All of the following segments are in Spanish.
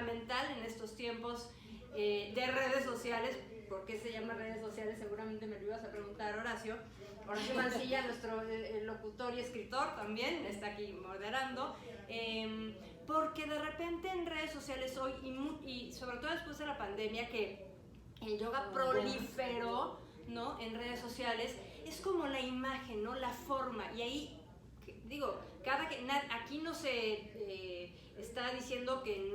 fundamental en estos tiempos de redes sociales. ¿Por qué se llama redes sociales? Seguramente me lo ibas a preguntar, Horacio. Horacio Mancilla, nuestro locutor y escritor, también está aquí moderando. Porque de repente en redes sociales hoy, y sobre todo después de la pandemia, que el yoga proliferó, ¿no?, en redes sociales, es como la imagen, ¿no?, la forma. Y ahí, digo, aquí no se está diciendo que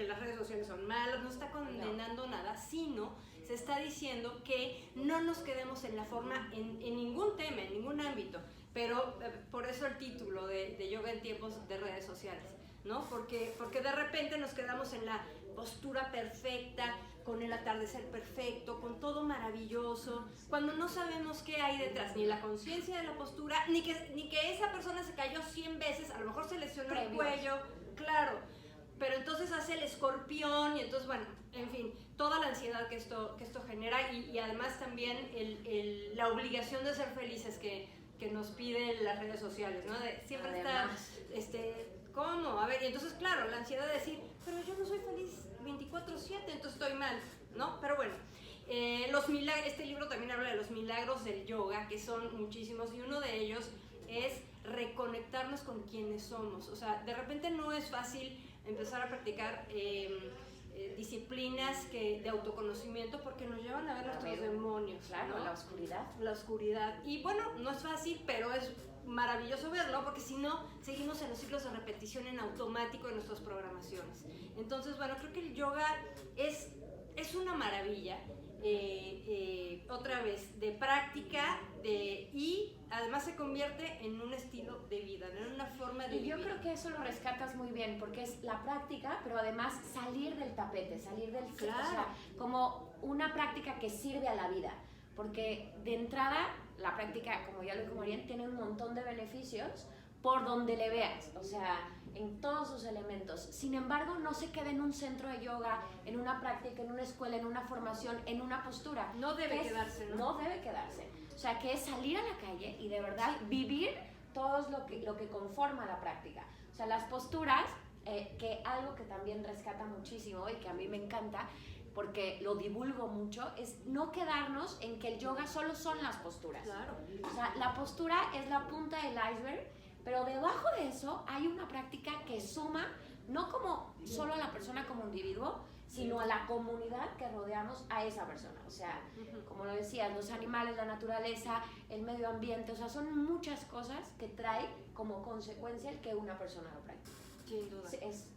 las redes sociales son malas, no está condenando nada, sino se está diciendo que no nos quedemos en la forma en ningún tema, en ningún ámbito. Pero por eso el título de Yoga en tiempos de redes sociales, ¿no? Porque de repente nos quedamos en la postura perfecta, con el atardecer perfecto, con todo maravilloso, cuando no sabemos qué hay detrás, ni la conciencia de la postura, ni que esa persona se cayó 100 veces, a lo mejor se lesionó el cuello, claro, pero entonces hace el escorpión y entonces, bueno, en fin, toda la ansiedad que esto genera y además también la obligación de ser felices que nos piden las redes sociales, ¿no? Siempre además, ¿cómo? A ver, y entonces, claro, la ansiedad de decir, pero yo no soy feliz 24/7, entonces estoy mal, ¿no? Pero bueno, este libro también habla de los milagros del yoga, que son muchísimos, y uno de ellos es reconectarnos con quienes somos. O sea, de repente no es fácil empezar a practicar disciplinas de autoconocimiento porque nos llevan a ver nuestros demonios. Claro, ¿no? La oscuridad. La oscuridad. Y bueno, no es fácil, pero es maravilloso verlo, porque si no, seguimos en los ciclos de repetición en automático de nuestras programaciones. Entonces, bueno, creo que el yoga es una maravilla. Otra vez, de práctica, y además se convierte en un estilo de vida, en una forma de vivir. Y yo creo que eso lo rescatas muy bien, porque es la práctica, pero además salir del tapete, salir del... Claro. O sea, como una práctica que sirve a la vida, porque de entrada la práctica, como ya lo dijo Marian, tiene un montón de beneficios por donde le veas, o sea, en todos sus elementos. Sin embargo, no se queda en un centro de yoga, en una práctica, en una escuela, en una formación, en una postura. No debe quedarse, ¿no? No debe quedarse. O sea, que es salir a la calle y de verdad vivir todo lo que conforma la práctica. O sea, las posturas, que algo que también rescata muchísimo y que a mí me encanta, porque lo divulgo mucho, es no quedarnos en que el yoga solo son las posturas. Claro. O sea, la postura es la punta del iceberg, pero debajo de eso hay una práctica que suma, no como solo a la persona como individuo, sino a la comunidad que rodeamos a esa persona. O sea, como lo decías, los animales, la naturaleza, el medio ambiente, o sea, son muchas cosas que trae como consecuencia el que una persona lo practique. Sin duda. Es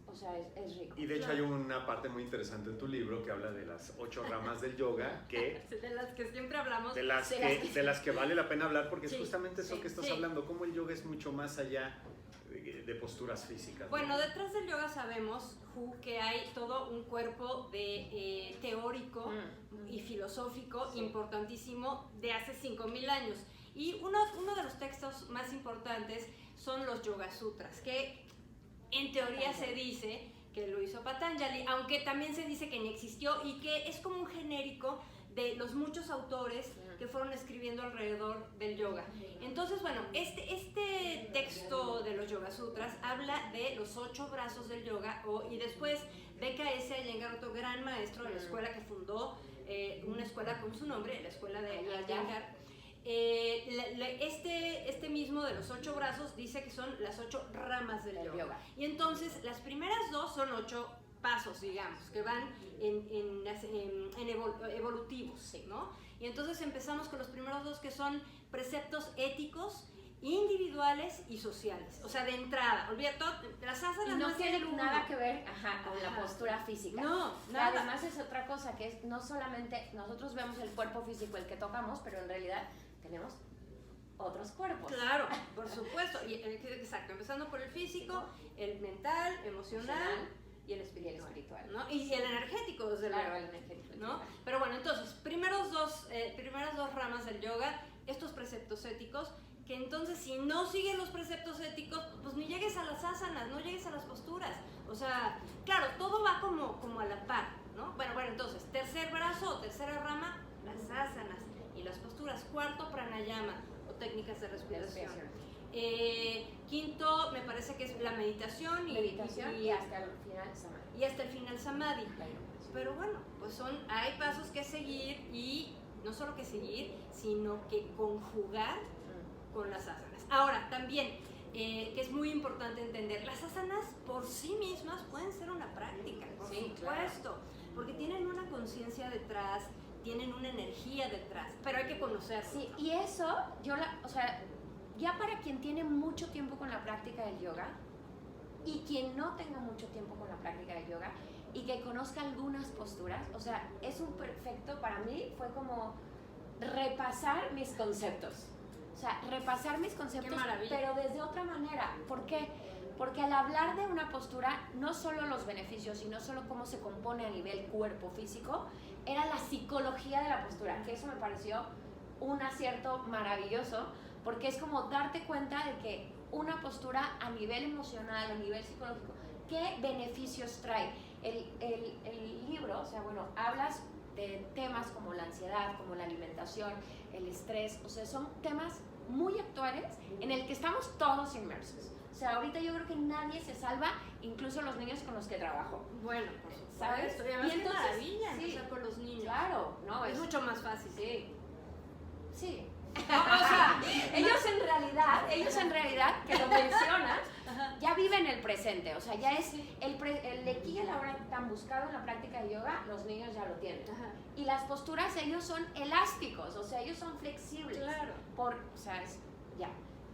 rico. Y de hecho hay una parte muy interesante en tu libro que habla de las 8 ramas del yoga, que de las que siempre hablamos. De las que vale la pena hablar, porque es justamente eso que estás sí. hablando, cómo el yoga es mucho más allá de posturas físicas. Bueno, detrás del yoga sabemos, que hay todo un cuerpo teórico y filosófico importantísimo de hace 5,000 años. Y uno de los textos más importantes son los Yoga Sutras, que en teoría se dice que lo hizo Patanjali, aunque también se dice que ni existió y que es como un genérico de los muchos autores que fueron escribiendo alrededor del yoga. Entonces, bueno, este texto de los Yoga Sutras habla de los 8 brazos del yoga, y después BKS Iyengar, otro gran maestro de la escuela que fundó una escuela con su nombre, la escuela de Iyengar. Este mismo de los 8 brazos dice que son las 8 ramas del yoga. Y entonces las primeras 2 son 8 pasos, digamos, que van evolutivos, ¿no? Y entonces empezamos con los primeros 2, que son preceptos éticos, individuales y sociales. O sea, de entrada, olvida todo, las asanas no tiene nada que ver con la postura física. No, nada. Además es otra cosa, que es no solamente nosotros vemos el cuerpo físico, el que tocamos, pero en realidad tenemos otros cuerpos. Claro, por supuesto. Exacto, empezando por el físico, el mental, emocional y el espiritual, ¿no? Y el energético, desde luego. Claro, el energético, ¿no? Pero bueno, entonces, primeras dos ramas del yoga, estos preceptos éticos, que entonces si no siguen los preceptos éticos, pues ni llegues a las asanas, no llegues a las posturas. O sea, claro, todo va como a la par, ¿no? Bueno, entonces, tercer brazo o tercera rama, las asanas y las posturas. Cuarto, pranayama o técnicas de respiración. Quinto, me parece que es la meditación y hasta el final samadhi. Y hasta el final samadhi. Pero bueno, pues hay pasos que seguir y no solo que seguir, sino que conjugar con las asanas. Ahora, también, que es muy importante entender, las asanas por sí mismas pueden ser una práctica, por supuesto, claro. Porque tienen una conciencia detrás, tienen una energía detrás, pero hay que conocerlo. Sí, y eso, ya para quien tiene mucho tiempo con la práctica del yoga y quien no tenga mucho tiempo con la práctica del yoga y que conozca algunas posturas, es un perfecto, para mí fue como repasar mis conceptos. Repasar mis conceptos, pero desde otra manera. ¿Por qué? Porque al hablar de una postura, no solo los beneficios, y no solo cómo se compone a nivel cuerpo físico, era la psicología de la postura, que eso me pareció un acierto maravilloso, porque es como darte cuenta de que una postura a nivel emocional, a nivel psicológico, ¿qué beneficios trae? El libro, hablas de temas como la ansiedad, como la alimentación, el estrés, son temas muy actuales en el que estamos todos inmersos. Ahorita yo creo que nadie se salva, incluso los niños con los que trabajo. Bueno, ¿sabes? Y entonces, maravilla empezar con los niños. Claro, no, es mucho más fácil. Sí. Ellos en realidad, que lo mencionas, ya viven el presente, ya es el de aquí y el ahora tan buscado en la práctica de yoga, los niños ya lo tienen. Y las posturas, ellos son elásticos, ellos son flexibles. Claro.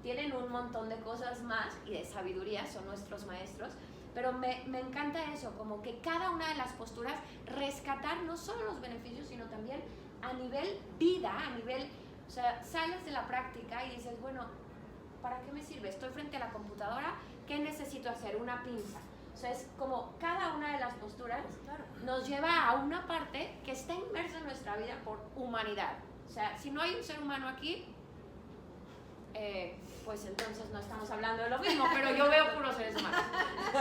Tienen un montón de cosas más y de sabiduría, son nuestros maestros, pero me encanta eso, como que cada una de las posturas rescatar no solo los beneficios, sino también a nivel vida, a nivel, sales de la práctica y dices, bueno, ¿para qué me sirve? Estoy frente a la computadora, ¿qué necesito hacer? Una pinza. Es como cada una de las posturas nos lleva a una parte que está inmersa en nuestra vida por humanidad. Si no hay un ser humano aquí, pues entonces no estamos hablando de lo mismo, pero yo veo puros seres humanos.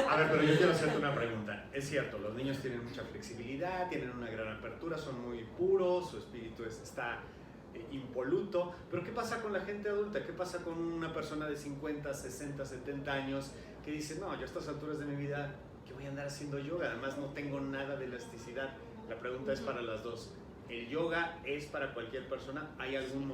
A ver, pero yo quiero hacerte una pregunta. Es cierto, los niños tienen mucha flexibilidad, tienen una gran apertura, son muy puros, su espíritu está impoluto, pero ¿qué pasa con la gente adulta? ¿Qué pasa con una persona de 50, 60, 70 años que dice, no, yo a estas alturas de mi vida, ¿qué voy a andar haciendo yoga? Además no tengo nada de elasticidad. La pregunta es para las dos. ¿El yoga es para cualquier persona? ¿Hay algún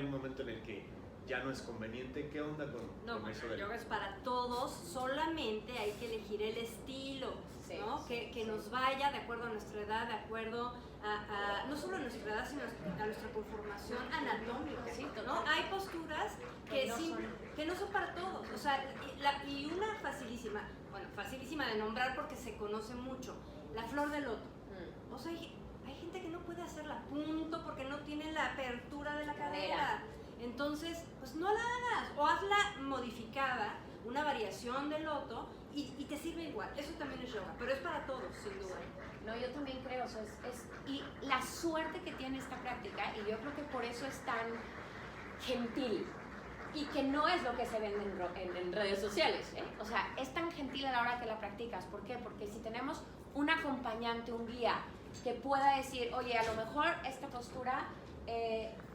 momento en el que ya no es conveniente? ¿Qué onda con eso? El yoga es para todos, solamente hay que elegir el estilo, ¿no? Que nos vaya de acuerdo a nuestra edad, de acuerdo a no solo a nuestra edad, sino a nuestra conformación anatómica, ¿no? Hay posturas que no son para todos, y una facilísima de nombrar porque se conoce mucho, la flor de loto. Hay gente que no puede hacerla a punto porque no tiene la apertura de la cadera. Entonces, pues no la hagas, o hazla modificada, una variación del loto, y te sirve igual. Eso también es yoga, pero es para todos, sin duda. No, yo también creo, y la suerte que tiene esta práctica, y yo creo que por eso es tan gentil, y que no es lo que se vende en redes sociales, es tan gentil a la hora que la practicas. ¿Por qué? Porque si tenemos un acompañante, un guía, que pueda decir, oye, a lo mejor esta postura,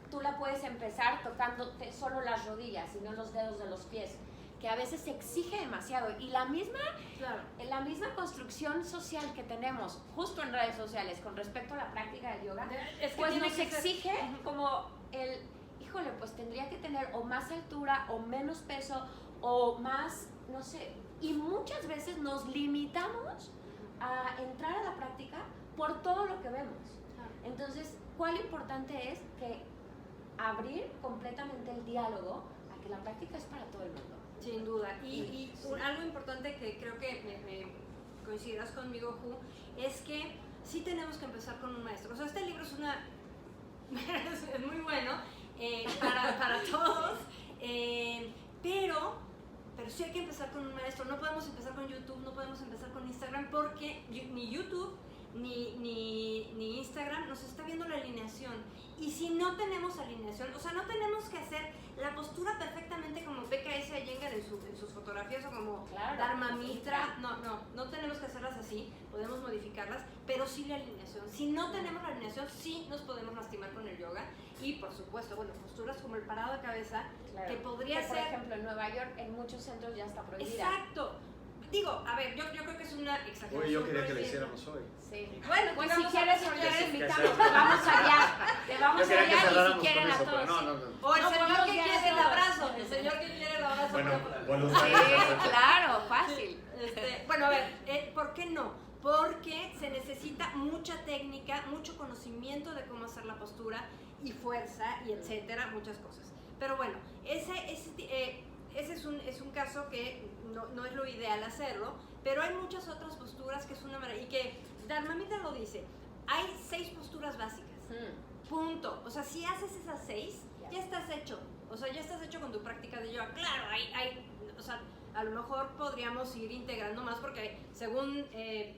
tú la puedes empezar tocándote solo las rodillas y no los dedos de los pies, que a veces se exige demasiado. Y la misma construcción social que tenemos justo en redes sociales con respecto a la práctica del yoga, pues nos exige como pues tendría que tener o más altura o menos peso o más, no sé. Y muchas veces nos limitamos a entrar a la práctica por todo lo que vemos. Entonces, ¿cuál importante es que abrir completamente el diálogo a que la práctica es para todo el mundo? Sin duda. Y algo importante que creo que me coincidirás conmigo, Ju, es que sí tenemos que empezar con un maestro. Este libro es es muy bueno para todos, pero sí hay que empezar con un maestro. No podemos empezar con YouTube, no podemos empezar con Instagram, porque ni YouTube ni Instagram nos está viendo la alineación. Y si no tenemos alineación, no tenemos que hacer la postura perfectamente como BKS Iyengar en sus fotografías, o como Claro, Dharma Mitra. No tenemos que hacerlas así, podemos modificarlas, pero sí la alineación. Si no tenemos la alineación, sí nos podemos lastimar con el yoga. Y por supuesto, bueno, posturas como el parado de cabeza, Claro. que podría que, ser... por ejemplo, en Nueva York, en muchos centros ya está prohibida. Exacto. Digo, a ver, yo creo que es una exageración. Uy, yo quería que pero la sí. hicieramos hoy. Sí. Bueno, Pues si si quieres, quieres, invitamos, te vamos allá. Te vamos Yo quería que allá y si cerráramos quieren con a eso, todos. pero no. O el No, señor podemos que ya quiere el todos. abrazo. El señor que quiere el abrazo. Bueno, pero- voluntarios. Sí, claro, fácil. Bueno, a ver, ¿por qué no? Porque se necesita mucha técnica, mucho conocimiento de cómo hacer la postura y fuerza y etcétera, muchas cosas. Pero bueno, ese es un caso que no es lo ideal hacerlo, pero hay muchas otras posturas que es una maravilla. Y que Dharma Mitra lo dice, hay 6 posturas básicas. Punto. O sea, si haces esas 6, ya estás hecho. O sea, ya estás hecho con tu práctica de yoga. Claro, o sea, a lo mejor podríamos ir integrando más porque según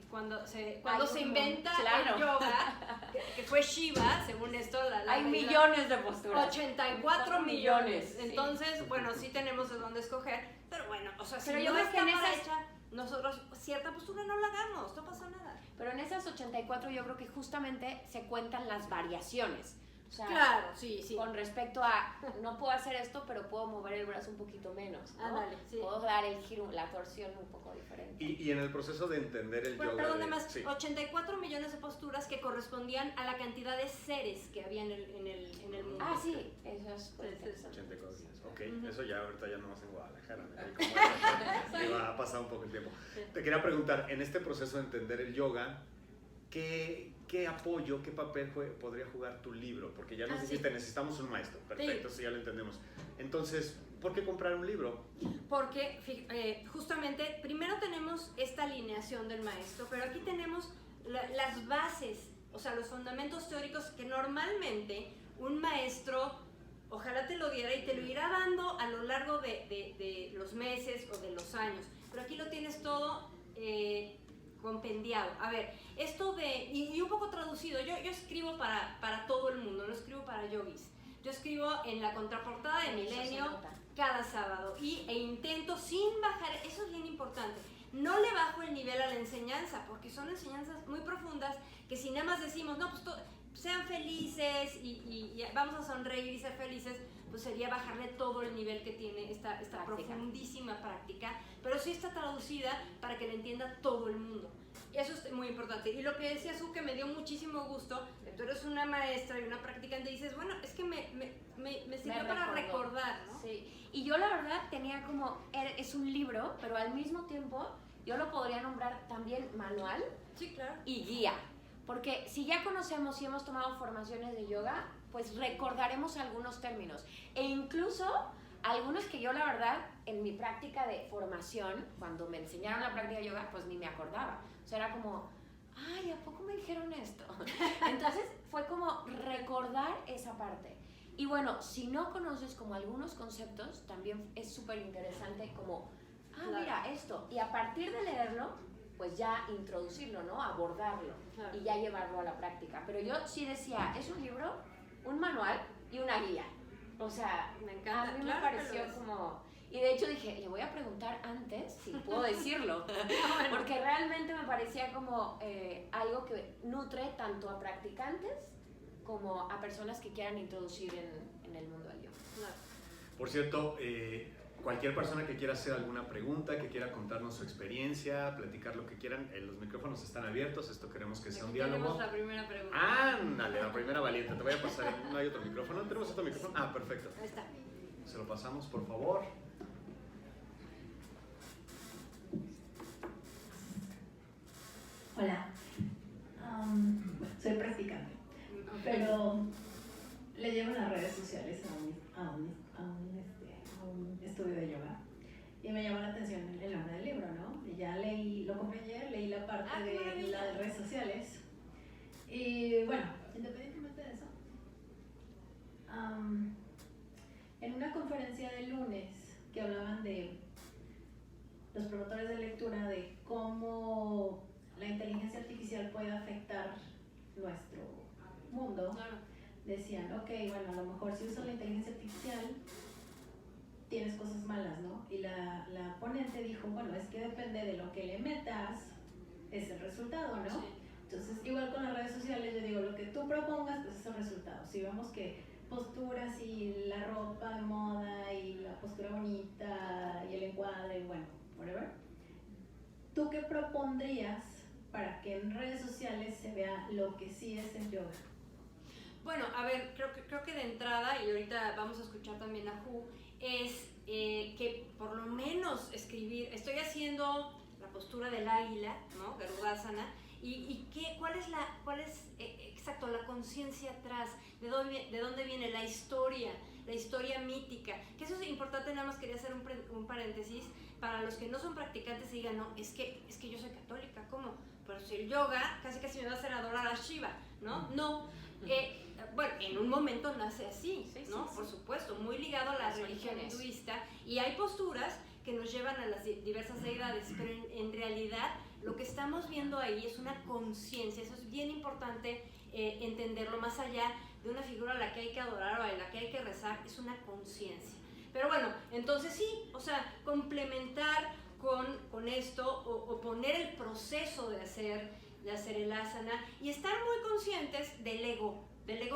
cuando se inventa claro. el yoga, que fue Shiva, según esto, Hay millones de posturas. 84 millones. Sí. Entonces, bueno, sí tenemos de dónde escoger, pero bueno, o sea, Pero si yo no creo que está en para esas- hecha, nosotros cierta postura no la hagamos, no pasa nada. Pero en esas 84 yo creo que justamente se cuentan las variaciones. O sea, Claro, sí. con respecto a, no puedo hacer esto, pero puedo mover el brazo un poquito menos, ¿no? Ándale, sí. Puedo dar el giro, la torsión un poco diferente. Y en el proceso de entender el Bueno, yoga... perdón, de- nada más, sí. 84 millones de posturas que correspondían a la cantidad de seres que había en el mundo. Ah, sí, eso es muy Sí, sí, interesante. 84 días, ok. Ujú. Eso ya ahorita ya no más en Guadalajara. ¿No? Como ha pasado un poco el tiempo. Sí. Te quería preguntar, en este proceso de entender el yoga, ¿qué apoyo, qué papel podría jugar tu libro? Porque ya nos Ah, dijiste, sí. necesitamos un maestro. Perfecto, Sí. sí, ya lo entendemos. Entonces, ¿por qué comprar un libro? Porque justamente primero tenemos esta alineación del maestro, pero aquí tenemos las bases, o sea, los fundamentos teóricos que normalmente un maestro ojalá te lo diera y te lo irá dando a lo largo de los meses o de los años. Pero aquí lo tienes todo compendiado. A ver, esto y un poco traducido, yo escribo para todo el mundo, no escribo para yogis. Yo escribo en la contraportada de Eso se Milenio nota. cada sábado e intento sin bajar, eso es bien importante, no le bajo el nivel a la enseñanza porque son enseñanzas muy profundas que si nada más decimos, no, pues sean felices y vamos a sonreír y ser felices, pues sería bajarle todo el nivel que tiene esta Práctica. profundísima práctica, pero sí está traducida para que la entienda todo el mundo. Y eso es muy importante. Y lo que decía Su, que me dio muchísimo gusto, tú eres una maestra y una practicante y dices, bueno, es que me sirvió para recordó. recordar, ¿no? Sí, y yo la verdad tenía como, es un libro, pero al mismo tiempo yo lo podría nombrar también manual Sí, claro. y guía. Porque si ya conocemos y hemos tomado formaciones de yoga, pues recordaremos algunos términos. E incluso algunos que yo la verdad en mi práctica de formación, cuando me enseñaron la práctica de yoga, pues ni me acordaba. O sea, era como, ay, ¿a poco me dijeron esto? Entonces fue como recordar esa parte. Y bueno, si no conoces como algunos conceptos, también es súper interesante como, Claro. mira esto. Y a partir de leerlo, pues ya introducirlo, ¿no? Abordarlo Claro. y ya llevarlo a la práctica. Pero yo sí decía, es un libro, un manual y una guía. O sea, Me encanta. a mí Claro me que pareció lo es. como... Y de hecho dije, le voy a preguntar antes si puedo decirlo. Porque realmente me parecía como algo que nutre tanto a practicantes como a personas que quieran introducir en el mundo del yoga. Claro. Por cierto, cualquier persona que quiera hacer alguna pregunta, que quiera contarnos su experiencia, platicar lo que quieran, los micrófonos están abiertos, esto queremos que sea un Aquí diálogo. tenemos la primera pregunta. Ándale, la primera valiente, te voy a pasar, ¿no hay otro micrófono? ¿Tenemos otro micrófono? Ah, perfecto. Ahí está. Se lo pasamos, por favor. Hola, soy practicante, pero le llevo las redes sociales a un estudio de yoga y me llamó la atención el nombre del libro, ¿no? Y ya lo compré ayer, leí la parte Ah, qué de maravilla. las redes sociales y bueno, independientemente de eso, en una conferencia de lunes que hablaban de los promotores de lectura de cómo la inteligencia artificial puede afectar nuestro mundo, Claro. decían, ok, bueno, a lo mejor si uso la inteligencia artificial tienes cosas malas, ¿no? Y la ponente dijo, bueno, es que depende de lo que le metas, es el resultado, ¿no? Sí. Entonces, igual con las redes sociales, yo digo, lo que tú propongas, pues es el resultado. Si vemos que posturas y la ropa de moda y la postura bonita y el encuadre, bueno, whatever, ¿tú qué propondrías para que en redes sociales se vea lo que sí es el yoga? Bueno, a ver, creo que de entrada, y ahorita vamos a escuchar también a Ju, es que por lo menos escribir, estoy haciendo la postura del águila, ¿no? Garudasana, y cuál es exacto la conciencia atrás, de dónde viene la historia mítica, que eso es importante. Nada más quería hacer un paréntesis para los que no son practicantes y digan, no, es que yo soy católica, ¿cómo? Pero si el yoga casi me va a hacer adorar a Shiva, ¿no? No. Bueno, en un momento nace así, ¿no? Por supuesto, muy ligado a la religión hinduista, y hay posturas que nos llevan a las diversas deidades, pero en realidad lo que estamos viendo ahí es una conciencia. Eso es bien importante entenderlo, más allá de una figura a la que hay que adorar o a la que hay que rezar, es una conciencia. Pero bueno, entonces sí, o sea, complementar con esto o poner el proceso de hacer el asana y estar muy conscientes del ego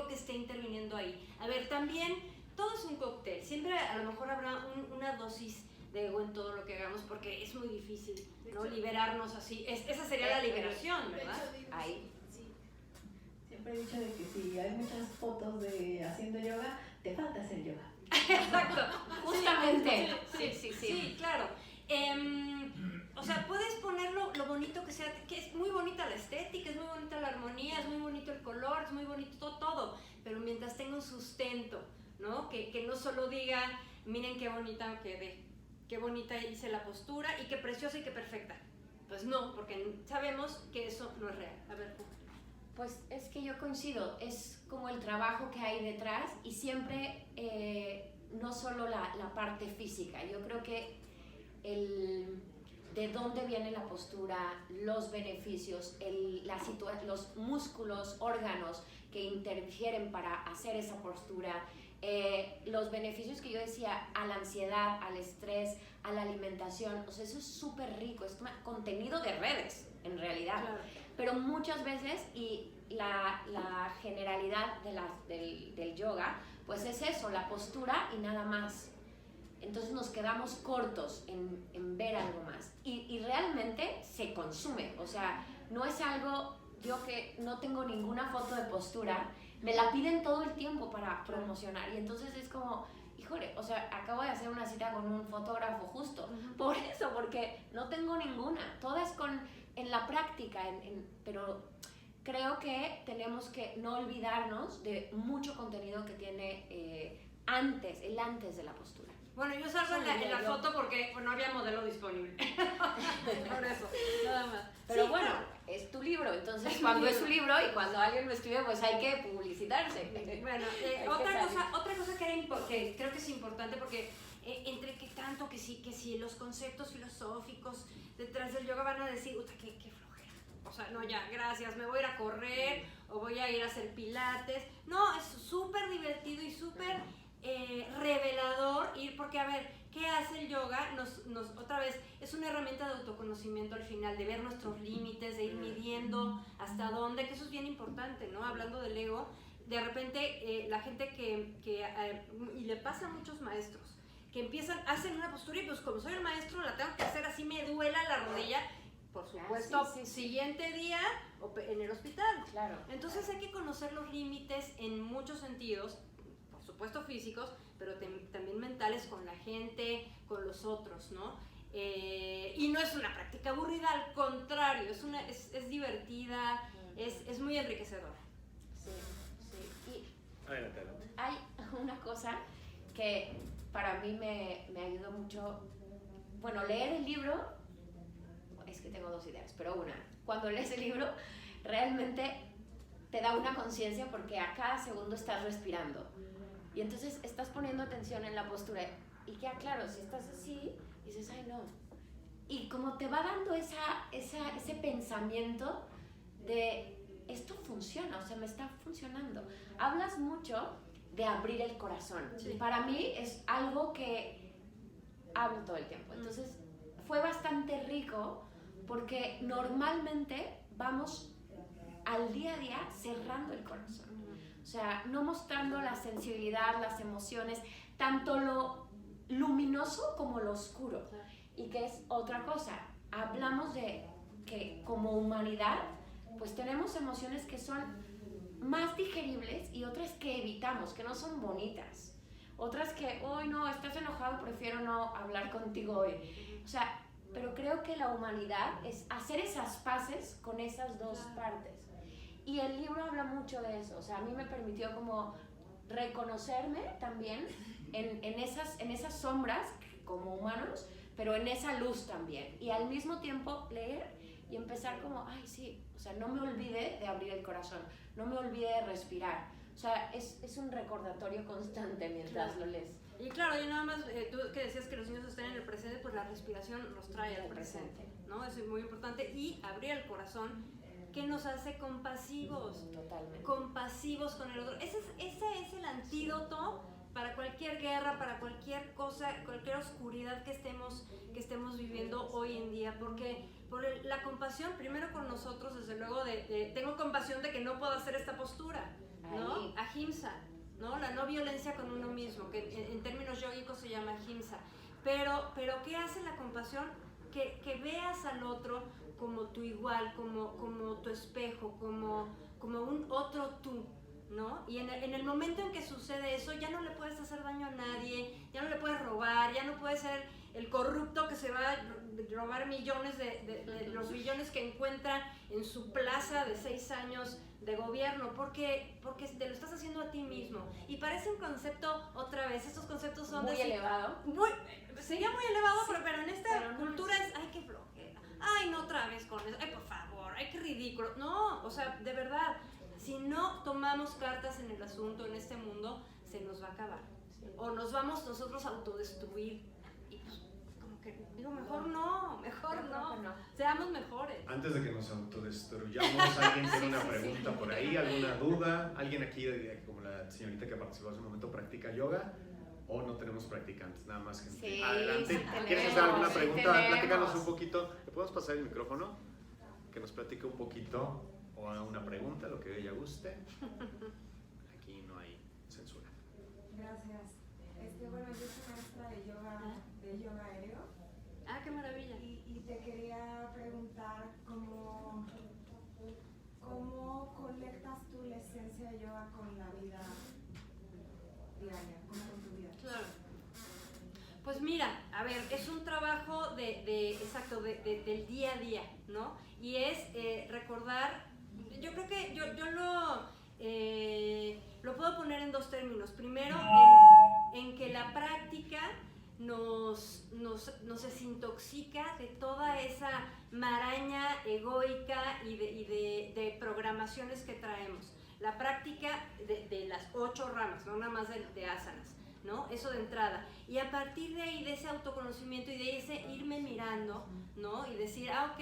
que esté interviniendo ahí. A ver, también todo es un cóctel, siempre a lo mejor habrá una dosis de ego en todo lo que hagamos, porque es muy difícil, ¿no? Liberarnos así. Esa sería la liberación, ¿verdad? Ahí. Sí. Siempre he dicho de que si hay muchas fotos de haciendo yoga, te falta hacer yoga. Exacto, Justamente. Sí, claro. O sea, puedes poner lo bonito que sea, que es muy bonita la estética, es muy bonita la armonía, es muy bonito el color, es muy bonito todo, pero mientras tenga un sustento, ¿no? Que no solo diga, miren qué bonita quedé, qué bonita hice la postura y qué preciosa y qué perfecta. Pues no, porque sabemos que eso no es real. A ver, Pues es que yo coincido, es como el trabajo que hay detrás y siempre no solo la parte física. Yo creo que de dónde viene la postura, los beneficios, los músculos, órganos que interfieren para hacer esa postura, los beneficios que yo decía a la ansiedad, al estrés, a la alimentación. O sea, eso es súper rico, es contenido de redes en realidad. claro. Pero muchas veces, y la generalidad del yoga, pues es eso, la postura y nada más. Entonces nos quedamos cortos en ver algo más. Y realmente se consume. O sea, no es algo, yo que no tengo ninguna foto de postura, me la piden todo el tiempo para promocionar. Y entonces es como, híjole, o sea, acabo de hacer una cita con un fotógrafo justo. Por eso, porque no tengo ninguna. Todas en la práctica, pero creo que tenemos que no olvidarnos de mucho contenido que tiene el antes de la postura. Bueno, yo salgo en la foto porque no había modelo disponible. Por eso, nada más. Pero sí, bueno, claro. Es tu libro, entonces cuando es su libro y cuando alguien lo escribe, pues hay que publicitarse. Bueno, otra cosa que creo que es importante, porque entre que tanto que sí, los conceptos filosóficos detrás del yoga van a decir, qué flojera. O sea, no, ya, gracias, me voy a ir a correr o voy a ir a hacer pilates. No, es súper divertido y súper revelador ir, porque a ver, ¿qué hace el yoga? Otra vez, es una herramienta de autoconocimiento al final, de ver nuestros límites, de ir midiendo hasta dónde, que eso es bien importante, ¿no? Hablando del ego, de repente la gente y le pasa a muchos maestros, que hacen una postura y pues como soy el maestro la tengo que hacer así, me duela la rodilla. Por supuesto, sí. Siguiente día en el hospital. Claro. Entonces hay que conocer los límites en muchos sentidos, por supuesto físicos, pero también mentales con la gente, con los otros, ¿no? Y no es una práctica aburrida, al contrario, es divertida, es muy enriquecedora. Sí. Y Adelante. hay una cosa que para mí me ayudó mucho. Bueno, leer el libro, es que tengo dos ideas, pero una, cuando lees el libro, realmente te da una conciencia porque a cada segundo estás respirando. Y entonces estás poniendo atención en la postura. Y queda claro, si estás así, dices, ay no. Y como te va dando ese pensamiento de, esto funciona, o sea, me está funcionando. Hablas mucho de abrir el corazón. Sí. Para mí es algo que hablo todo el tiempo. Entonces fue bastante rico porque normalmente vamos al día a día cerrando el corazón. O sea, no mostrando la sensibilidad, las emociones, tanto lo luminoso como lo oscuro. Y que es otra cosa. Hablamos de que como humanidad, pues tenemos emociones que son más digeribles y otras que evitamos, que no son bonitas. Otras que, hoy no, estás enojado, prefiero no hablar contigo hoy. O sea, pero creo que la humanidad es hacer esas paces con esas dos partes. Y el libro habla mucho de eso. O sea, a mí me permitió como reconocerme también en esas sombras como humanos, pero en esa luz también. Y al mismo tiempo leer y empezar como, ay, sí, o sea, no me olvide de abrir el corazón, no me olvide de respirar. O sea, es un recordatorio constante mientras lo lees. Y claro, y nada más, tú que decías que los niños están en el presente, pues la respiración nos trae al presente, ¿no? Eso es muy importante. Y abrir el corazón, que nos hace compasivos. Totalmente. Compasivos con el otro. Ese es el antídoto para cualquier guerra, para cualquier cosa, cualquier oscuridad que estemos viviendo hoy en día. Porque la compasión, primero con nosotros, desde luego, tengo compasión de que no puedo hacer esta postura, ¿no? Ahimsa, ¿no? La no violencia con uno mismo, que en términos yógicos se llama ahimsa. Pero ¿qué hace la compasión? Que veas al otro como tu igual, como tu espejo, como un otro tú, ¿no? Y en el momento en que sucede eso, ya no le puedes hacer daño a nadie, ya no le puedes robar, ya no puedes ser el corrupto que se va a robar millones de los billones que encuentra en su plaza de 6 años de gobierno, porque te lo estás haciendo a ti mismo. Y parece un concepto, otra vez, estos conceptos son muy elevado. Sería muy elevado, sí, pero en esta pero no cultura es, ay, qué flojera, ay, no otra vez con eso, ay, por favor, ay, qué ridículo. No, o sea, de verdad, si no tomamos cartas en el asunto, en este mundo, se nos va a acabar. O nos vamos nosotros a autodestruir. Y pues, como que digo, mejor no. Seamos mejores. Antes de que nos autodestruyamos, ¿alguien tiene una pregunta por ahí? ¿Alguna duda? ¿Alguien aquí, como la señorita que participó hace un momento, practica yoga? ¿O no tenemos practicantes? Nada más gente. Sí, Adelante. sí ¿Quieres hacer alguna sí pregunta? tenemos. Platícanos un poquito. ¿Le podemos pasar el micrófono? Que nos platique un poquito o haga una pregunta, lo que ella guste. Aquí no hay censura. Gracias. Bueno, yo soy maestra de yoga aéreo. Ah, qué maravilla. Y te quería preguntar cómo conectas tú la esencia de yoga con la vida diaria, con tu vida. Claro. Pues mira, a ver, es un trabajo del día a día, ¿no? Y es recordar, yo creo que yo lo puedo poner en dos términos. Primero, en que la práctica nos desintoxica de toda esa maraña egoica y de programaciones que traemos. La práctica de las 8 ramas, no nada más de asanas, ¿no? Eso de entrada. Y a partir de ahí, de ese autoconocimiento y de ese irme mirando, ¿no? Y decir, ok,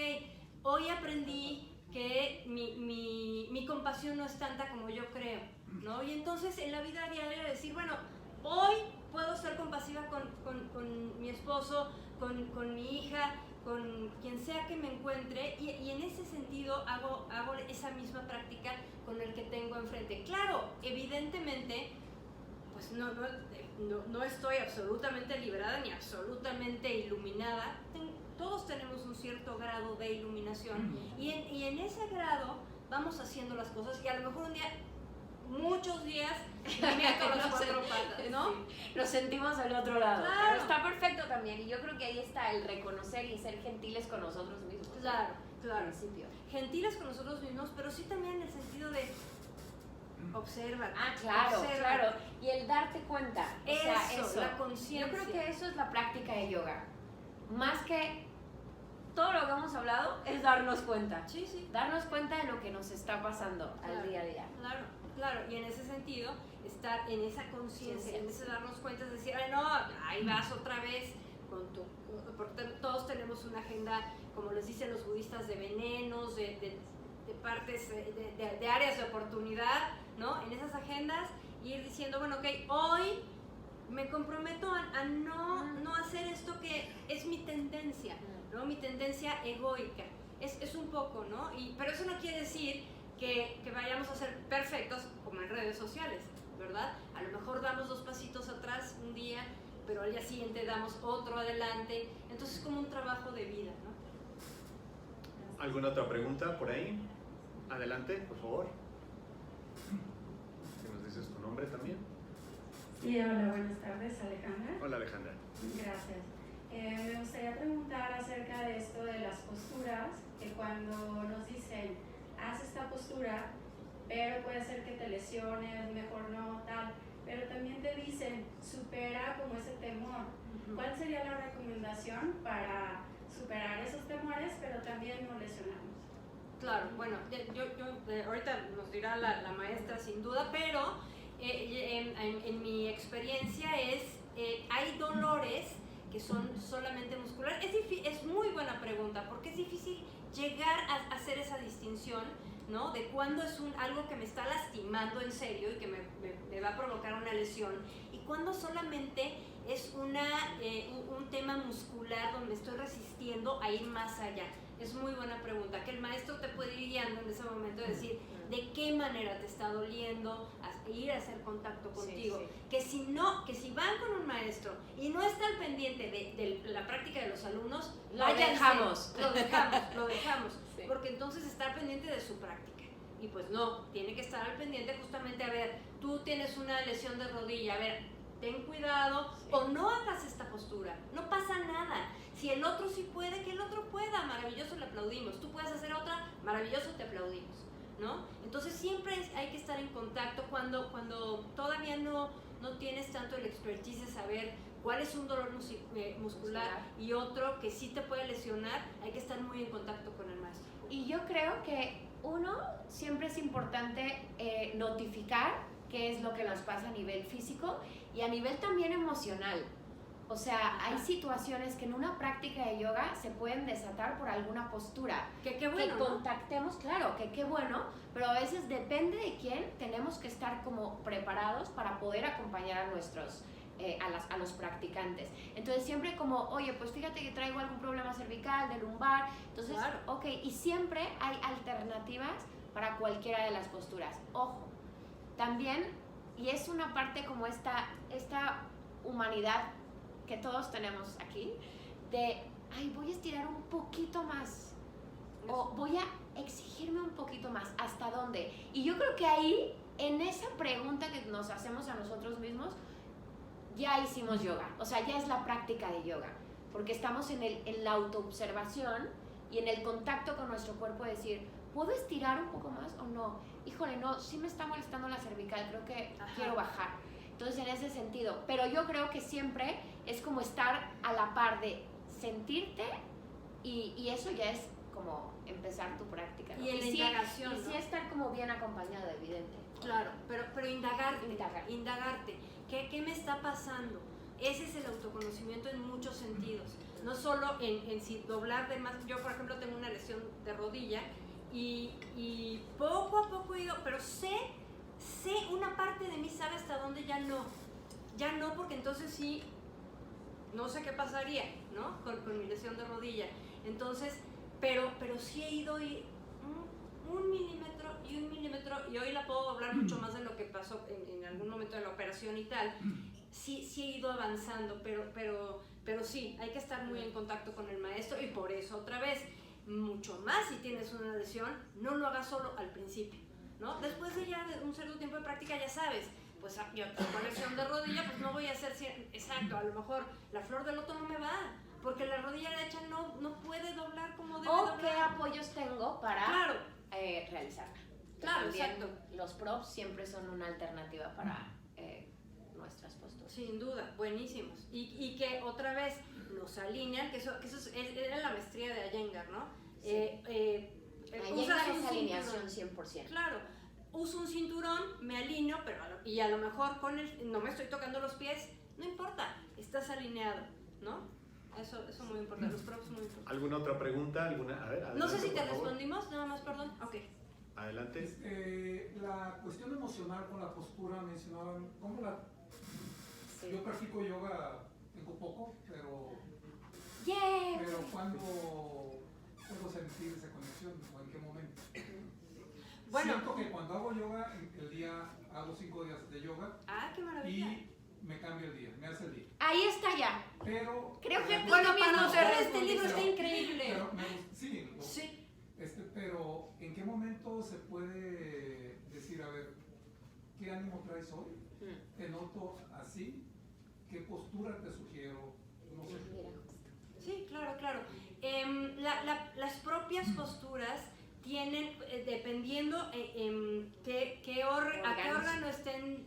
hoy aprendí que mi compasión no es tanta como yo creo, ¿no? Y entonces en la vida diaria decir, bueno, hoy puedo ser compasiva con mi esposo, con mi hija, con quien sea que me encuentre, y en ese sentido hago esa misma práctica con el que tengo enfrente. Claro, evidentemente, pues no estoy absolutamente liberada ni absolutamente iluminada. Todos tenemos un cierto grado de iluminación, y en ese grado vamos haciendo las cosas, y a lo mejor un día, muchos días, me meto las 4 patas, ¿no? Sí, nos sentimos al otro lado. Claro. Pero está perfecto también, y yo creo que ahí está el reconocer y ser gentiles con nosotros mismos. Claro. Al principio. Gentiles con nosotros mismos, pero sí también en el sentido de observa. Claro. Y el darte cuenta. Eso, la conciencia. Yo creo que eso es la práctica de yoga. Más que todo lo que hemos hablado, es darnos cuenta. Sí. Darnos cuenta de lo que nos está pasando al día a día. Claro. Y en ese sentido, estar en esa conciencia, en ese darnos cuenta, es decir, ay, no, ahí vas otra vez porque todos tenemos una agenda, como les dicen los budistas, de venenos, de partes, de áreas de oportunidad, ¿no? En esas agendas, ir diciendo, bueno, ok, hoy me comprometo a no hacer esto que es mi tendencia, ¿no? Mi tendencia egoica. Es un poco, ¿no? Pero eso no quiere decir que vayamos a ser perfectos como en redes sociales, ¿verdad? A lo mejor damos 2 pasitos atrás un día, pero al día siguiente damos otro adelante. Entonces es como un trabajo de vida, ¿no? ¿Alguna otra pregunta por ahí? Adelante, por favor. Si nos dices tu nombre también. Sí, hola, buenas tardes, Alejandra. Hola, Alejandra. Gracias. Me gustaría preguntar acerca de esto de las posturas, que cuando nos dicen, haz esta postura, pero puede ser que te lesiones, mejor no, tal, pero también te dicen, supera como ese temor. ¿Cuál sería la recomendación para superar esos temores, pero también no lesionarnos? Claro, bueno, ahorita nos dirá la maestra sin duda, pero en mi experiencia hay dolores que son solamente musculares. Es muy buena pregunta, porque es difícil llegar a hacer esa distinción, ¿no? De cuándo es algo que me está lastimando en serio y que me va a provocar una lesión, y cuándo solamente es un tema muscular donde estoy resistiendo a ir más allá. Es muy buena pregunta, que el maestro te puede ir guiando en ese momento de decir de qué manera te está doliendo, ir a hacer contacto contigo. Sí. Que si van con un maestro y no está al pendiente de la práctica de los alumnos, lo dejamos. Sí. Porque entonces estar pendiente de su práctica. Y pues no, tiene que estar al pendiente justamente, a ver, tú tienes una lesión de rodilla, a ver, ten cuidado, o no hagas esta postura, no pasa nada. Si el otro sí puede, que el otro pueda, maravilloso, le aplaudimos. Tú puedes hacer otra, maravilloso, te aplaudimos, ¿no? Entonces siempre hay que estar en contacto cuando todavía no tienes tanto el expertise de saber cuál es un dolor muscular y otro que sí te puede lesionar. Hay que estar muy en contacto con el maestro. Y yo creo que siempre es importante notificar qué es lo que nos pasa a nivel físico y a nivel también emocional. O sea, hay situaciones que en una práctica de yoga se pueden desatar por alguna postura. Qué bueno, que contactemos, claro, que qué bueno, pero a veces depende de quién, tenemos que estar como preparados para poder acompañar a nuestros, a los practicantes. Entonces siempre como, oye, pues fíjate que traigo algún problema cervical, de lumbar, entonces, claro. Ok, y siempre hay alternativas para cualquiera de las posturas. Ojo, también, y es una parte como esta humanidad que todos tenemos aquí, de, voy a estirar un poquito más, o voy a exigirme un poquito más, ¿hasta dónde? Y yo creo que ahí, en esa pregunta que nos hacemos a nosotros mismos, ya hicimos yoga, o sea, ya es la práctica de yoga, porque estamos en la autoobservación y en el contacto con nuestro cuerpo, de decir, ¿puedo estirar un poco más o no? Híjole, no, sí me está molestando la cervical, creo que quiero bajar. Entonces, en ese sentido, pero yo creo que siempre es como estar a la par de sentirte y eso ya es como empezar tu práctica, ¿no? Y en la indagación, y sí estar como bien acompañado, evidente. Claro, pero indagarte. ¿Qué me está pasando? Ese es el autoconocimiento en muchos sentidos. No solo en si doblar de más. Yo, por ejemplo, tengo una lesión de rodilla y poco a poco he ido, pero sé una parte de mí sabe hasta dónde ya no, porque entonces sí, no sé qué pasaría, ¿no? Con mi lesión de rodilla. Entonces, pero sí he ido un milímetro y hoy la puedo doblar mucho más de lo que pasó en algún momento de la operación y tal. Sí he ido avanzando, pero sí, hay que estar muy en contacto con el maestro, y por eso otra vez, mucho más si tienes una lesión, no lo hagas solo al principio, ¿no? Después de ya un cierto tiempo de práctica ya sabes, pues yo tengo lesión de rodilla, pues no voy a hacer, exacto, a lo mejor la flor de loto no me va, porque la rodilla derecha no puede doblar como debe doblar. O qué apoyos tengo para realizarla. Claro, también exacto. Los props siempre son una alternativa para nuestras posturas. Sin duda, buenísimos. Y que otra vez nos alinean, que eso era la maestría de Iyengar, ¿no? Sí. Usas es un alineación cinturón. 100%. Claro, uso un cinturón, me alineo, y a lo mejor no me estoy tocando los pies, no importa, estás alineado, ¿no? Eso muy importante, los props muy importantes. ¿Alguna otra pregunta? A ver, No sé si te por favor. respondimos, nada más, perdón. Ok. Adelante. La cuestión emocional con la postura mencionaban, ¿cómo la Sí. Yo practico yoga, tengo poco, pero Yeah. ¿cuándo puedo sentir esa conexión o en qué momento? Bueno. Siento que cuando hago yoga, el día hago 5 días de yoga Ah, qué maravilla. y me cambia el día, me hace el día. Ahí está ya. Pero Creo que Bueno, tú mismo Monterrey, sabes, este libro está pero- increíble. pero sí, Sí. pero ¿en qué momento se puede decir, a ver, qué ánimo traes hoy? Te noto así, ¿qué postura te sugiero? No sé. Mira, justo. Sí, claro, claro. Las propias posturas tienen, dependiendo a qué órgano estén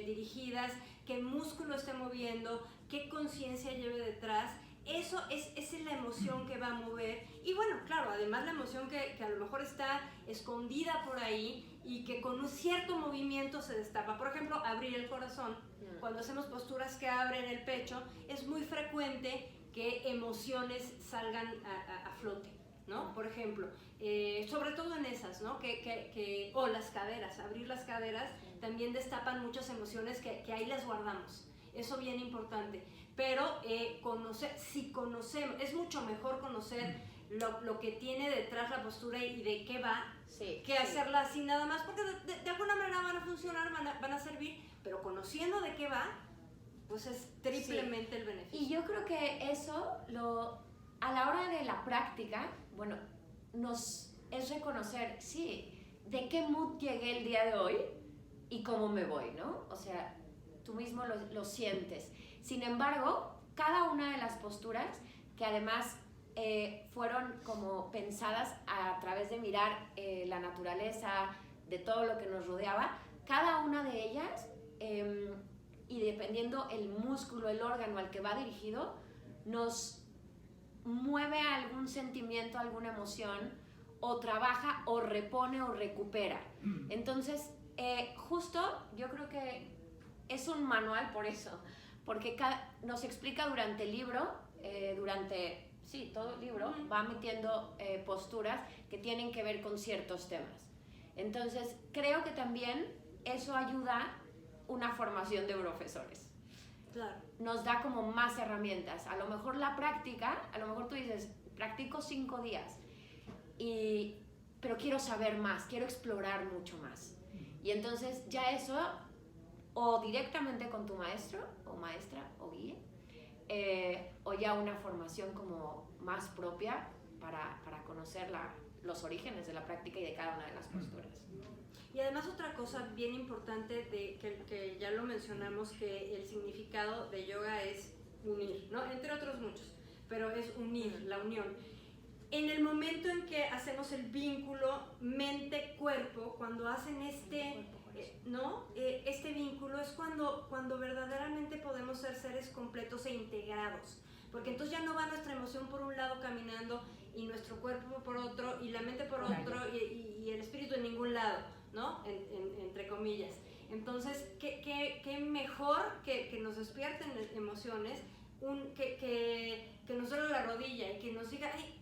dirigidas, qué músculo esté moviendo, qué conciencia lleve detrás, eso es la emoción que va a mover. Y bueno, claro, además la emoción que a lo mejor está escondida por ahí y que con un cierto movimiento se destapa. Por ejemplo, abrir el corazón. Cuando hacemos posturas que abren el pecho, es muy frecuente que emociones salgan a flote, ¿no? Por ejemplo, sobre todo en esas, ¿no? O las caderas, abrir las caderas también destapan muchas emociones que ahí las guardamos. Eso bien importante. Pero si conocemos, es mucho mejor conocer lo que tiene detrás la postura y de qué va, Sí, que hacerla así nada más, porque de alguna manera van a funcionar, van a servir, pero conociendo de qué va, pues es triplemente el beneficio. Y yo creo que eso, a la hora de la práctica, bueno, es reconocer, sí, de qué mood llegué el día de hoy y cómo me voy, ¿no? O sea, tú mismo lo sientes. Sin embargo, cada una de las posturas, que además fueron como pensadas a través de mirar la naturaleza, de todo lo que nos rodeaba, cada una de ellas, y dependiendo el músculo, el órgano al que va dirigido, nos mueve algún sentimiento, alguna emoción, o trabaja, o repone, o recupera. Entonces, justo yo creo que es un manual por eso, porque nos explica durante el libro, todo el libro, va metiendo posturas que tienen que ver con ciertos temas. Entonces, creo que también eso ayuda una formación de profesores. Claro. Nos da como más herramientas. A lo mejor la práctica, a lo mejor tú dices, practico 5 días, pero quiero saber más, quiero explorar mucho más. Y entonces ya eso, o directamente con tu maestro, o maestra, o guía, o ya una formación como más propia para conocer los orígenes de la práctica y de cada una de las posturas. Y además otra cosa bien importante que ya lo mencionamos, que el significado de yoga es unir, ¿no? Entre otros muchos, pero es unir, la unión. En el momento en que hacemos el vínculo mente-cuerpo, cuando hacen este vínculo, es cuando verdaderamente podemos ser seres completos e integrados. Porque entonces ya no va nuestra emoción por un lado caminando y nuestro cuerpo por otro y la mente por otro y el espíritu en ningún lado, ¿no? Entre comillas. Entonces, ¿qué mejor que nos despierten emociones, que nos duele la rodilla y que nos diga, ay,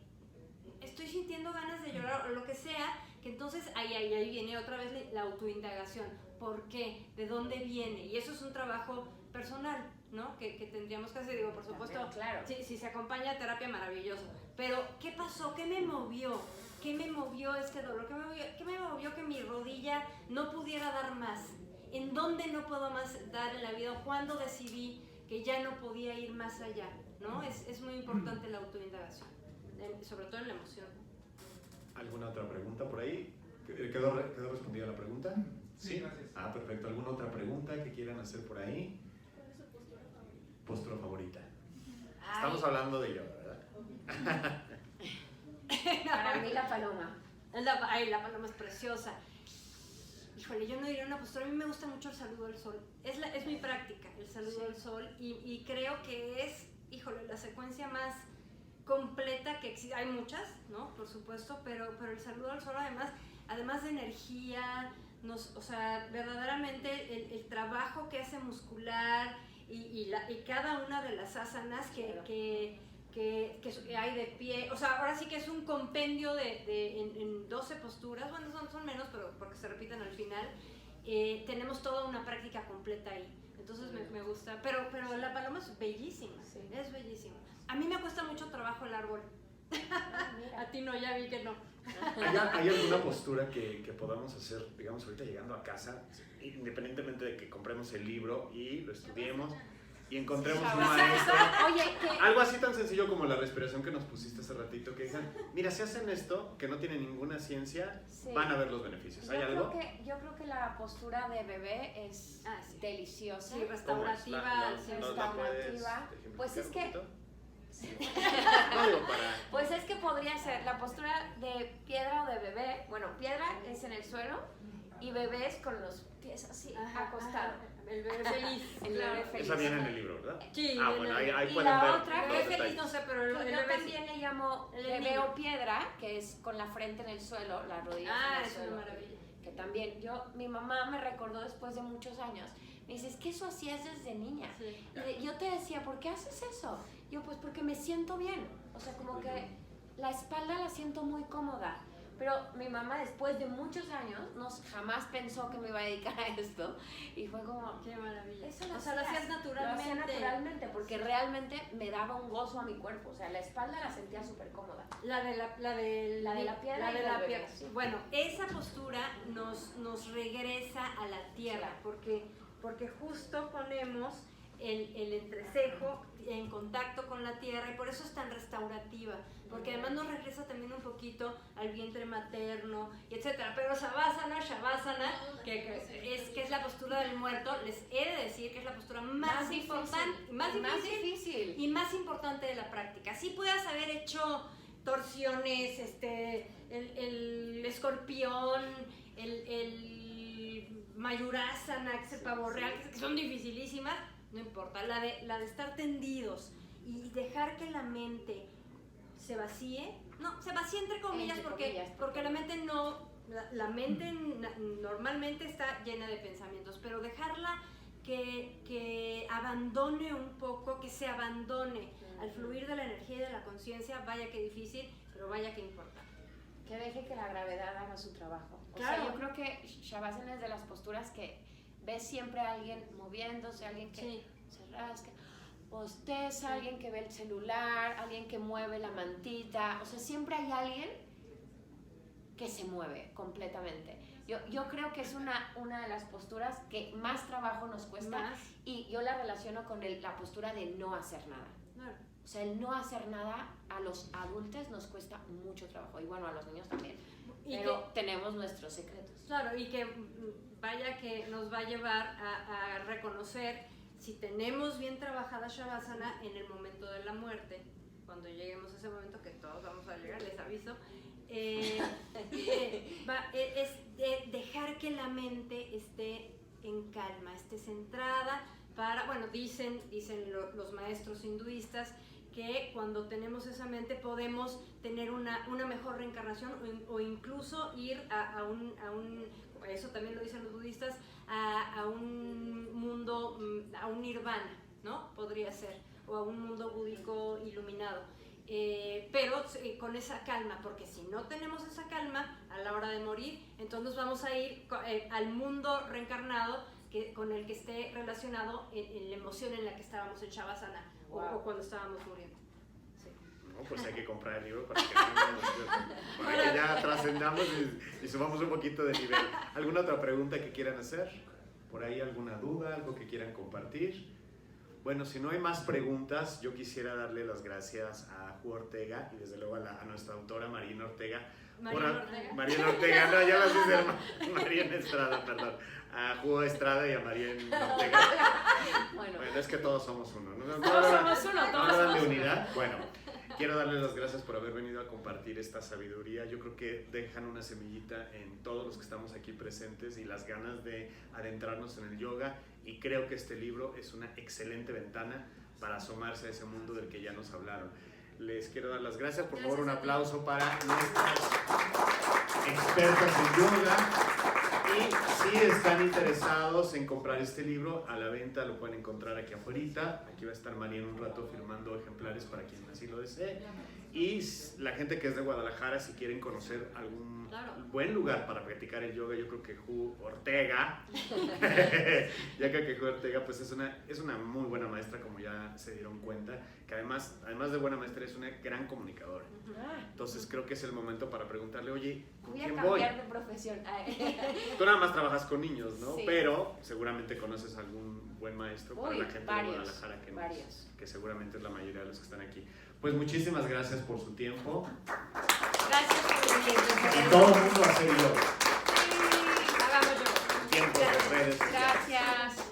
estoy sintiendo ganas de llorar o lo que sea, que entonces ahí viene otra vez la autoindagación. ¿Por qué? ¿De dónde viene? Y eso es un trabajo personal, ¿no? Que tendríamos que hacer, digo, por supuesto, claro. Si se acompaña a terapia, maravilloso. Pero, ¿qué pasó? ¿Qué me movió? ¿Qué me movió este dolor? ¿Qué me movió que mi rodilla no pudiera dar más? ¿En dónde no puedo más dar en la vida? ¿Cuándo decidí que ya no podía ir más allá? ¿No? Es muy importante la autoindagación, sobre todo en la emoción. ¿Alguna otra pregunta por ahí? ¿Quedó respondida la pregunta? Sí, gracias. Ah, perfecto. ¿Alguna otra pregunta que quieran hacer por ahí? ¿Cuál es su postura favorita? Postura favorita. Ay. Estamos hablando de yoga, ¿verdad? Para mí la paloma. La paloma es preciosa. Híjole, yo no diría una postura. A mí me gusta mucho el saludo al sol. Es mi práctica, el saludo al sol. Y creo que es, la secuencia más completa que existe. Hay muchas, ¿no? Por supuesto, pero el saludo al sol además de energía, verdaderamente el trabajo que hace muscular y cada una de las asanas que hay de pie, ahora sí que es un compendio en 12 posturas, bueno, son menos, pero porque se repiten al final, tenemos toda una práctica completa ahí, Entonces me gusta, pero la paloma es bellísima, es bellísima. A mí me cuesta mucho trabajo el árbol. A ti no, ya vi que no. ¿Hay alguna postura que podamos hacer, digamos, ahorita llegando a casa, independientemente de que compremos el libro y lo estudiemos y encontremos un maestro? Oye, Algo así tan sencillo como la respiración que nos pusiste hace ratito, que digan, mira, si hacen esto, que no tiene ninguna ciencia, van a ver los beneficios. ¿Hay algo? Yo creo que la postura de bebé es deliciosa. Sí, restaurativa. Restaurativa. Pues es que... No digo para... Pues es que podría ser la postura de piedra o de bebé. Bueno, piedra es en el suelo y bebé es con los pies así acostados. El bebé feliz. El bebé feliz. Esa viene en el libro, ¿verdad? Sí. Bueno, ahí y pueden la ver. otra, los Bebé feliz detalles. no sé, pero el Yo bebé también le llamo bebé o piedra, que es con la frente en el suelo, las rodillas en el es suelo. una maravilla. Que también, mi mamá me recordó después de muchos años, me dice, es que eso hacías desde niña. Sí. Y yo te decía, ¿por qué haces eso? Yo, pues porque me siento bien. O sea, como que la espalda la siento muy cómoda. Pero mi mamá, después de muchos años, jamás pensó que me iba a dedicar a esto. Y fue como... Qué maravilla. Eso Lo hacías naturalmente. Lo hacía naturalmente, porque realmente me daba un gozo a mi cuerpo. O sea, la espalda la sentía súper cómoda. La de la piedra. La de la piedra, sí. Bueno, esa postura nos regresa a la tierra, porque justo ponemos el entrecejo en contacto con la tierra y por eso es tan restaurativa, porque además nos regresa también un poquito al vientre materno y etcétera. Pero Shavasana, que es la postura del muerto, les he de decir que es la postura más importante, más difícil y más importante de la práctica. Sí puedas haber hecho torsiones, el escorpión, el mayurasana, que es el pavo real, que son dificilísimas, no importa. La de estar tendidos y dejar que la mente se vacíe entre comillas, porque la mente no, la mente normalmente está llena de pensamientos, pero dejarla que abandone un poco, que se abandone al fluir de la energía y de la conciencia. Vaya que difícil, pero vaya que importante. Que deje que la gravedad haga su trabajo. O Claro. sea, yo creo que Shavasana es de las posturas que ves siempre a alguien moviéndose, alguien que se rasca, bosteza, alguien que ve el celular, alguien que mueve la mantita. O sea, siempre hay alguien que se mueve completamente. Yo creo que es una de las posturas que más trabajo nos cuesta y yo la relaciono con la postura de no hacer nada. Claro. O sea, el no hacer nada a los adultos nos cuesta mucho trabajo y bueno, a los niños también. Pero tenemos nuestros secretos. Claro, y que vaya que nos va a llevar a reconocer si tenemos bien trabajada Shavasana en el momento de la muerte, cuando lleguemos a ese momento, que todos vamos a llegar, les aviso, es dejar que la mente esté en calma, esté centrada dicen los maestros hinduistas que cuando tenemos esa mente podemos tener una mejor reencarnación o incluso ir a un, eso también lo dicen los budistas, a un mundo, a un nirvana, ¿no? Podría ser, o a un mundo búdico iluminado. Pero con esa calma, porque si no tenemos esa calma a la hora de morir, entonces vamos a ir al mundo reencarnado con el que esté relacionado en la emoción en la que estábamos en Shavasana o cuando estábamos muriendo. Sí. No, pues hay que comprar el libro para que ya trascendamos y subamos un poquito de nivel. ¿Alguna otra pregunta que quieran hacer? ¿Por ahí alguna duda, algo que quieran compartir? Bueno, si no hay más preguntas, yo quisiera darle las gracias a Ju Ortega y desde luego a nuestra autora Mariana Ortega. Mariana Ortega, no, ya las hice, Mariana Estrada, perdón. A Ju Estrada y a Mariana Ortega. Bueno, es que todos somos uno, ¿no? Todos somos uno, todos somos de uno. unidad. Bueno, quiero darles las gracias por haber venido a compartir esta sabiduría. Yo creo que dejan una semillita en todos los que estamos aquí presentes y las ganas de adentrarnos en el yoga. Y creo que este libro es una excelente ventana para asomarse a ese mundo del que ya nos hablaron. Les quiero dar las gracias. Por favor, un aplauso para nuestras expertas en yoga. si están interesados en comprar este libro, a la venta lo pueden encontrar aquí afuera. Aquí va a estar María en un rato firmando ejemplares para quien así lo desee. Y la gente que es de Guadalajara, si quieren conocer algún buen lugar para practicar el yoga, yo creo que Ju Ortega, pues es una muy buena maestra, como ya se dieron cuenta, que además de buena maestra es una gran comunicadora. Entonces creo que es el momento para preguntarle, oye, ¿con Voy a quién cambiar voy? de profesión. Tú nada más trabajas con niños, ¿no? Sí. Pero seguramente conoces algún buen maestro para la gente de Guadalajara, que seguramente es la mayoría de los que están aquí. Pues muchísimas gracias por su tiempo. Gracias por venir. Y todo el mundo a hacer yoga. Sí, hagamos yoga. Tiempo de redes sociales. Gracias.